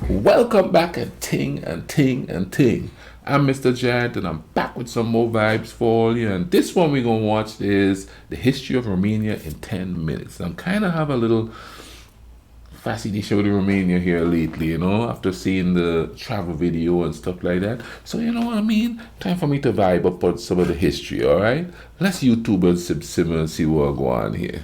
Welcome back at Ting and Ting and Ting. I'm Mr. Giant and I'm back with some more vibes for all you. And this one we're gonna watch is the history of Romania in 10 minutes. I'm kinda have a little fascination with Romania here lately, after seeing the travel video and stuff like that. So you know what I mean? Time for me to vibe up on some of the history, alright? Let's YouTube and sim and see what go on here.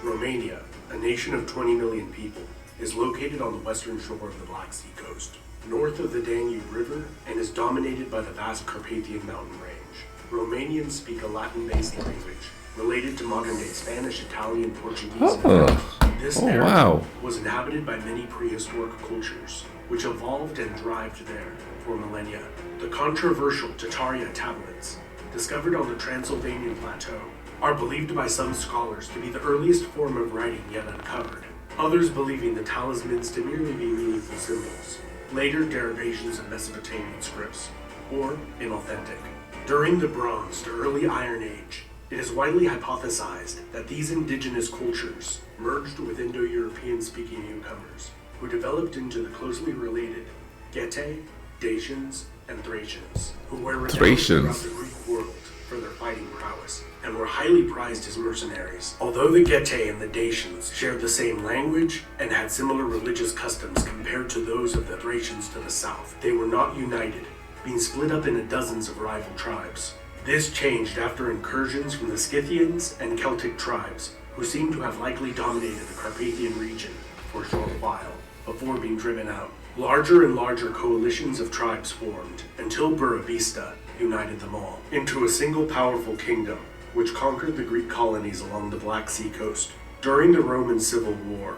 Romania, a nation of 20 million people, is located on the western shore of the Black Sea coast, north of the Danube River, and is dominated by the vast Carpathian mountain range. Romanians speak a Latin-based language, related to modern-day Spanish, Italian, Portuguese, and French. This area wow. was inhabited by many prehistoric cultures, which evolved and thrived there for millennia. The controversial Tataria tablets, discovered on the Transylvanian plateau, are believed by some scholars to be the earliest form of writing yet uncovered, others believing the talismans to merely be meaningful symbols, later derivations of Mesopotamian scripts, or inauthentic. During the Bronze to early Iron Age, it is widely hypothesized that these indigenous cultures merged with Indo-European speaking newcomers, who developed into the closely related Getae, Dacians, and Thracians, who were renowned throughout the Greek world for their fighting prowess, and were highly prized as mercenaries. Although the Getae and the Dacians shared the same language and had similar religious customs compared to those of the Thracians to the south, they were not united, being split up into dozens of rival tribes. This changed after incursions from the Scythians and Celtic tribes, who seem to have likely dominated the Carpathian region for a short while, before being driven out. Larger and larger coalitions of tribes formed, until Burebista united them all into a single powerful kingdom, which conquered the Greek colonies along the Black Sea coast. During the Roman Civil War,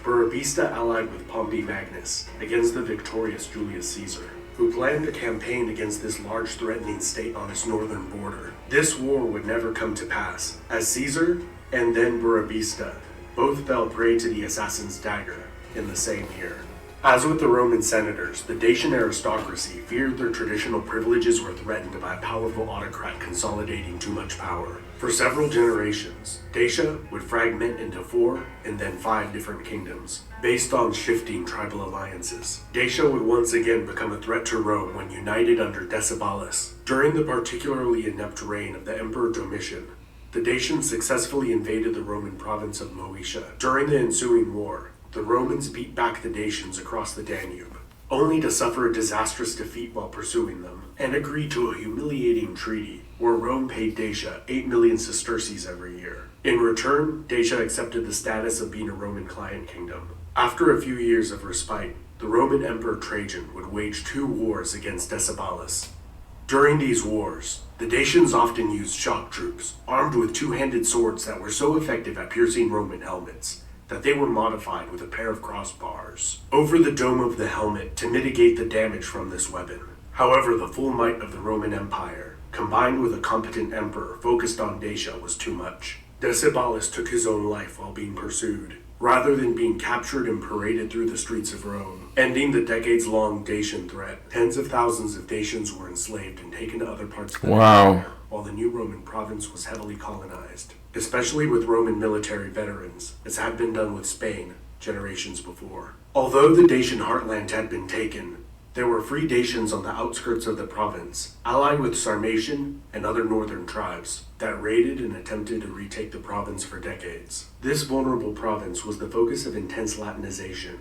Burebista allied with Pompey Magnus against the victorious Julius Caesar, who planned a campaign against this large threatening state on its northern border. This war would never come to pass, as Caesar and then Burebista both fell prey to the assassin's dagger in the same year. As with the Roman senators, the Dacian aristocracy feared their traditional privileges were threatened by a powerful autocrat consolidating too much power. For several generations, Dacia would fragment into 4 and then 5 different kingdoms, based on shifting tribal alliances. Dacia would once again become a threat to Rome when united under Decebalus. During the particularly inept reign of the Emperor Domitian, the Dacians successfully invaded the Roman province of Moesia. During the ensuing war, the Romans beat back the Dacians across the Danube, only to suffer a disastrous defeat while pursuing them, and agreed to a humiliating treaty where Rome paid Dacia 8 million sesterces every year. In return, Dacia accepted the status of being a Roman client kingdom. After a few years of respite, the Roman Emperor Trajan would wage 2 wars against Decebalus. During these wars, the Dacians often used shock troops, armed with 2-handed swords that were so effective at piercing Roman helmets that they were modified with a pair of crossbars over the dome of the helmet to mitigate the damage from this weapon. However, the full might of the Roman Empire, combined with a competent emperor focused on Dacia, was too much. Decebalus took his own life while being pursued, rather than being captured and paraded through the streets of Rome, ending the decades-long Dacian threat. Tens of thousands of Dacians were enslaved and taken to other parts of the empire, while the new Roman province was heavily colonized, especially with Roman military veterans, as had been done with Spain generations before. Although the Dacian heartland had been taken, there were free Dacians on the outskirts of the province, allied with Sarmatian and other northern tribes, that raided and attempted to retake the province for decades. This vulnerable province was the focus of intense Latinization.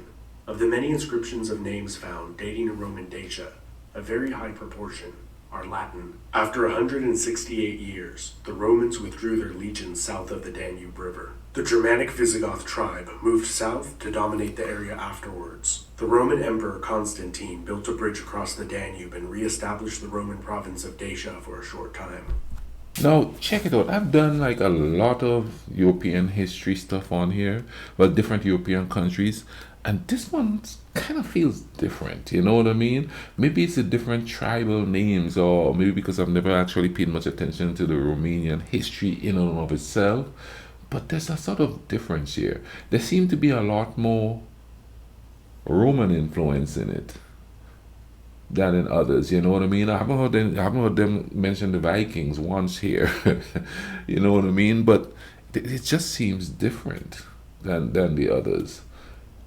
Of the many inscriptions of names found dating to Roman Dacia, a very high proportion are Latin. After 168 years, the Romans withdrew their legions south of the Danube River. The Germanic Visigoth tribe moved south to dominate the area afterwards. The Roman Emperor Constantine built a bridge across the Danube and re-established the Roman province of Dacia for a short time. Now, check it out. I've done like a lot of European history stuff on here, well, different European countries, and this one kind of feels different. You know what I mean? Maybe it's a different tribal names, or maybe because I've never actually paid much attention to the Romanian history in and of itself. But there's a sort of difference here. There seem to be a lot more Roman influence in it than in others. You know what I mean? I haven't heard them mention the Vikings once here. You know what I mean? But it just seems different than the others.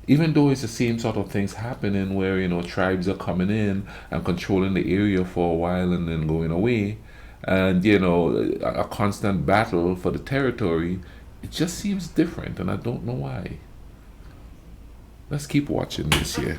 Even though it's the same sort of things happening where tribes are coming in and controlling the area for a while and then going away, and a constant battle for the territory, it just seems different, and I don't know why. Let's keep watching this here.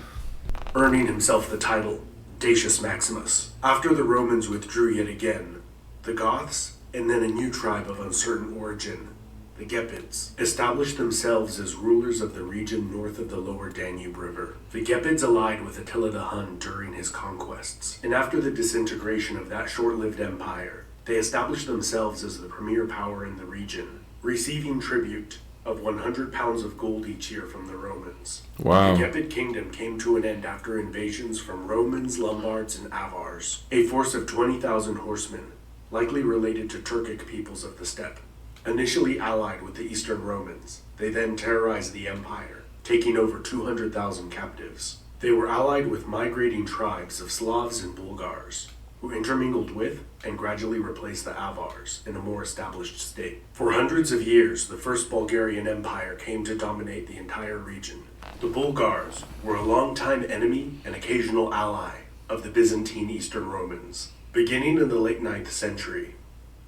Earning himself the title Dacius Maximus. After the Romans withdrew yet again, the Goths, and then a new tribe of uncertain origin, the Gepids, established themselves as rulers of the region north of the lower Danube River. The Gepids allied with Attila the Hun during his conquests, and after the disintegration of that short-lived empire, they established themselves as the premier power in the region, receiving tribute of 100 pounds of gold each year from the Romans. Wow. The Gepid kingdom came to an end after invasions from Romans, Lombards, and Avars, a force of 20,000 horsemen, likely related to Turkic peoples of the steppe. Initially allied with the Eastern Romans, they then terrorized the empire, taking over 200,000 captives. They were allied with migrating tribes of Slavs and Bulgars, who intermingled with and gradually replaced the Avars in a more established state. For hundreds of years, the First Bulgarian Empire came to dominate the entire region. The Bulgars were a longtime enemy and occasional ally of the Byzantine Eastern Romans. Beginning in the late 9th century,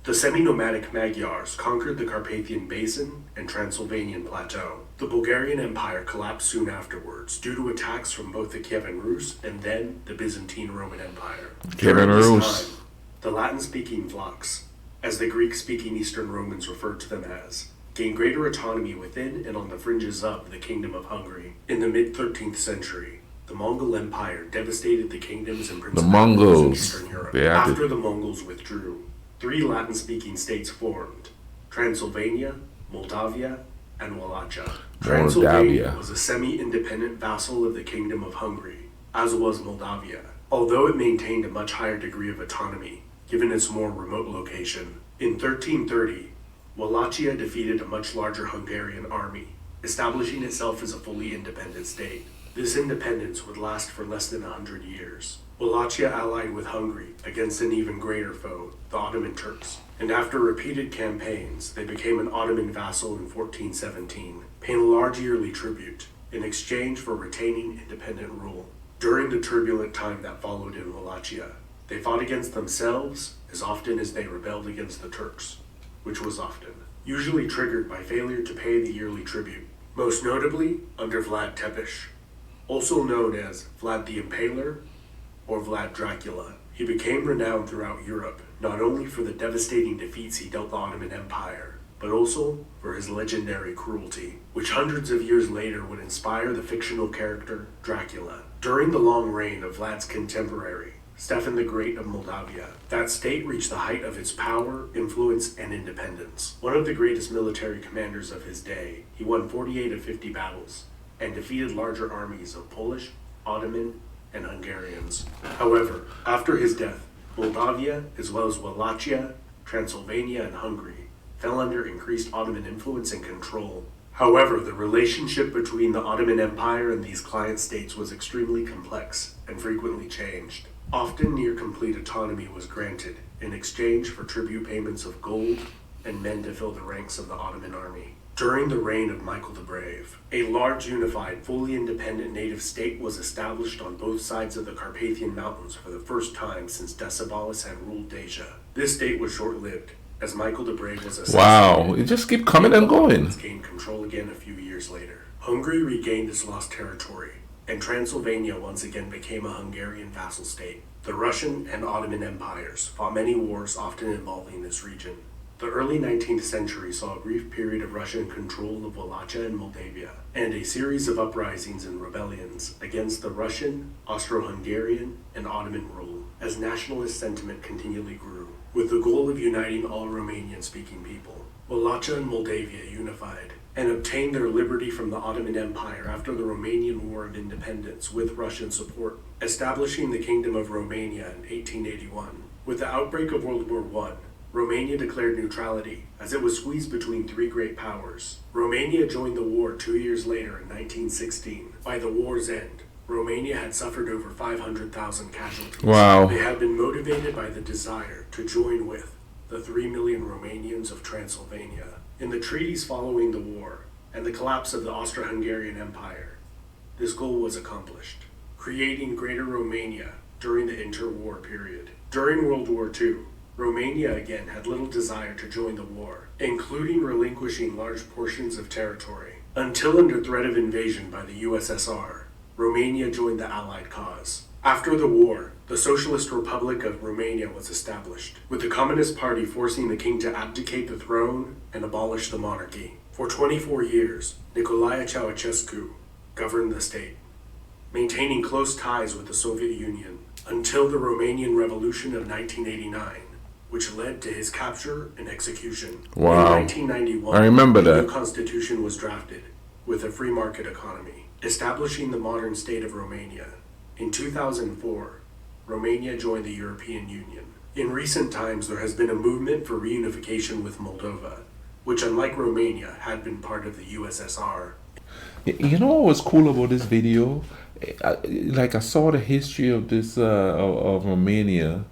the semi-nomadic Magyars conquered the Carpathian Basin and Transylvanian Plateau. The Bulgarian Empire collapsed soon afterwards due to attacks from both the Kievan Rus and then the Byzantine Roman Empire. Kievan Rus. The Latin-speaking Vlachs, as the Greek-speaking Eastern Romans referred to them as, gained greater autonomy within and on the fringes of the Kingdom of Hungary. In the mid-13th century, the Mongol Empire devastated the kingdoms and principalities of Eastern Europe. After the Mongols withdrew, 3 Latin-speaking states formed: Transylvania, Moldavia, and Wallachia. Transylvania was a semi-independent vassal of the Kingdom of Hungary, as was Moldavia, although it maintained a much higher degree of autonomy, given its more remote location. In 1330, Wallachia defeated a much larger Hungarian army, establishing itself as a fully independent state. This independence would last for less than 100 years. Wallachia allied with Hungary against an even greater foe, the Ottoman Turks, and after repeated campaigns, they became an Ottoman vassal in 1417, paying a large yearly tribute in exchange for retaining independent rule. During the turbulent time that followed in Wallachia, they fought against themselves as often as they rebelled against the Turks, which was often, usually triggered by failure to pay the yearly tribute, most notably under Vlad Tepes, also known as Vlad the Impaler or Vlad Dracula. He became renowned throughout Europe, not only for the devastating defeats he dealt the Ottoman Empire, but also for his legendary cruelty, which hundreds of years later would inspire the fictional character Dracula. During the long reign of Vlad's contemporary, Stefan the Great of Moldavia, that state reached the height of its power, influence, and independence. One of the greatest military commanders of his day, he won 48 of 50 battles, and defeated larger armies of Polish, Ottoman, and Hungarians. However, after his death, Moldavia, as well as Wallachia, Transylvania, and Hungary, fell under increased Ottoman influence and control. However, the relationship between the Ottoman Empire and these client states was extremely complex and frequently changed. Often near complete autonomy was granted in exchange for tribute payments of gold and men to fill the ranks of the Ottoman army. During the reign of Michael the Brave, a large unified, fully independent native state was established on both sides of the Carpathian Mountains for the first time since Decebalus had ruled Dacia. This state was short-lived, as Michael the Brave was assassinated. Wow, it just keep coming and going. Gained control again a few years later. Hungary regained its lost territory, and Transylvania once again became a Hungarian vassal state. The Russian and Ottoman empires fought many wars, often involving this region. The early 19th century saw a brief period of Russian control of Wallachia and Moldavia, and a series of uprisings and rebellions against the Russian, Austro-Hungarian, and Ottoman rule, as nationalist sentiment continually grew. With the goal of uniting all Romanian-speaking people, Wallachia and Moldavia unified and obtained their liberty from the Ottoman Empire after the Romanian War of Independence with Russian support, establishing the Kingdom of Romania in 1881. With the outbreak of World War I, Romania declared neutrality as it was squeezed between three great powers. Romania joined the war 2 years later in 1916. By the war's end, Romania had suffered over 500,000 casualties. Wow. They had been motivated by the desire to join with the 3 million Romanians of Transylvania. In the treaties following the war and the collapse of the Austro-Hungarian Empire, this goal was accomplished, creating Greater Romania during the interwar period. During World War II, Romania again had little desire to join the war, including relinquishing large portions of territory. Until under threat of invasion by the USSR, Romania joined the Allied cause. After the war, the Socialist Republic of Romania was established, with the Communist Party forcing the king to abdicate the throne and abolish the monarchy. For 24 years, Nicolae Ceausescu governed the state, maintaining close ties with the Soviet Union until the Romanian Revolution of 1989, which led to his capture and execution. Wow. In 1991, I remember the that. new constitution was drafted with a free market economy, establishing the modern state of Romania. In 2004, Romania joined the European Union. In recent times, there has been a movement for reunification with Moldova, which, unlike Romania, had been part of the USSR. You know what was cool about this video? Like I saw the history of this of Romania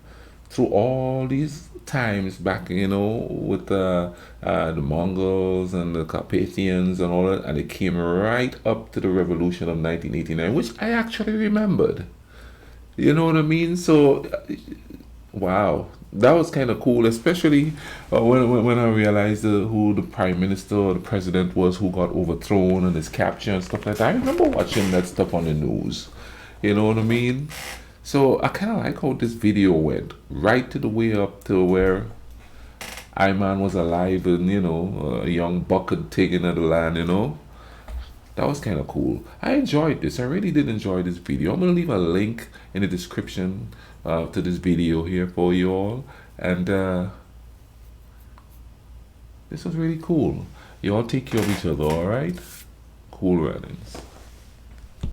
through all these times back, with the Mongols and the Carpathians and all that, and it came right up to the revolution of 1989, which I actually remembered. You know what I mean? So, wow, that was kind of cool, especially when I realized who the prime minister or the president was who got overthrown and his capture and stuff like that. I remember watching that stuff on the news. You know what I mean? So I kind of like how this video went right to the way up to where Iman was alive and, a young buck had taken of the land, That was kind of cool. I enjoyed this. I really did enjoy this video. I'm going to leave a link in the description to this video here for you all. And this was really cool. You all take care of each other, all right? Cool runnings.